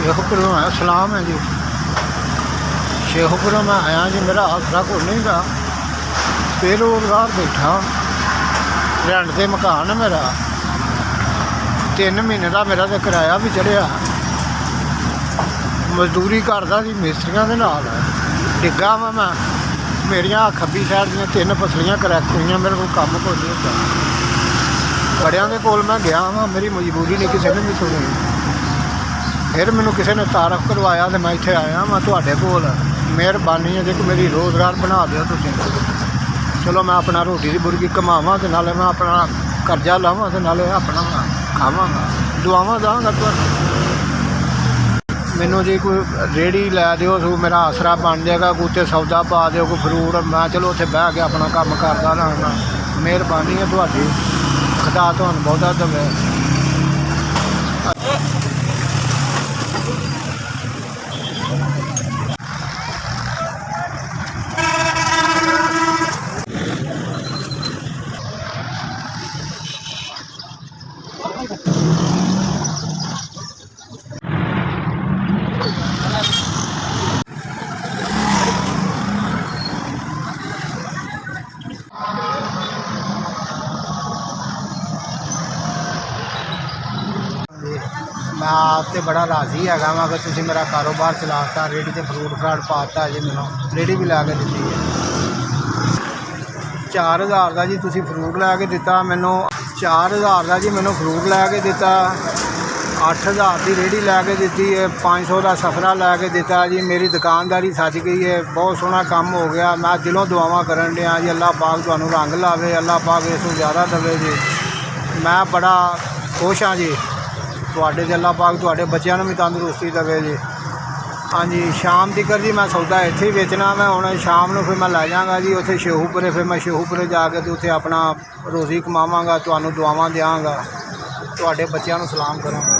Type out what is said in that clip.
शेखपुरों है। सलाम है जी। शेखपुरों में आया जी, मेरा आसरा को नहीं गा, बेरोजगार बैठा। रेंट से मकान है मेरा, 3 महीने का मेरा तो किराया भी चढ़िया। मजदूरी करता जी मिस्त्रियों के नाल, डिग्गा वा मैं। मेरिया खब्बी साइड दी 3 पसलियाँ क्रैक हुई, मेरे को काम को नहीं होता। बड़िया के कोल मैं गया वा, मेरी मजबूरी नहीं किसी ने भी सुनी। फिर मैनू किसी ने तारफ करवाया तो मैं इत्थे आया मैं तुहाडे कोल। मेहरबानी है जी कि मेरी रोज़गार बना दिओ तुसीं। चलो मैं अपना रोटी की बुरकी कमावां ते नाले मैं अपना कर्जा लावां ते नाले अपना खावांगा, दुआवां दांगा तुहानूं। मैनू जी कोई रेहड़ी लै दिओ, सो मेरा आसरा बन जाएगा। कोई सौदा पा दिओ, कोई फ्रूट, मैं चलो उत्थे बह के अपना काम करदा रहांगा। मेहरबानी है तुहाडी, खुदा तुहानूं बहुता देवे। मैं आप तो बड़ा राजी है वा कि तुसीं मेरा कारोबार चलाता, रेहड़ी से फ्रूट फ्राट पाता जी। मैनू रेहड़ी भी लै के दी है 4000 का जी। तुसीं फ्रूट लै के दिता मैनू 4000 का जी। मैनू फ्रूट लै के दिता, 8000 की रेहड़ी लै के दी है, 500 का सफरा लै के दिता जी। मेरी दुकानदारी सज गई है, बहुत सोहना काम हो गया। मैं दिलों दुआवां करन दिया जी, अल्लाह पाक तुहानूं रंग लावे, अल्लाह पाक इस ज़्यादा देवे जी। मैं बड़ा खुश हाँ जी तुहाडे ते, अल्लाह पाक तुहाडे बच्चों भी तंदुरुस्ती देवे जी। हाँ जी, शाम तक जी मैं सौदा इत्थे ही बेचना। मैं हुण शाम को फिर मैं लै जाऊँगा जी उत्थे शेखूपुरे। फिर मैं शेखूपुरे जाके तो उत्थे अपना रोज़ी कमावांगा, तुहानूं दुआवां देवांगा, तुहाडे बच्चों सलाम करांगा।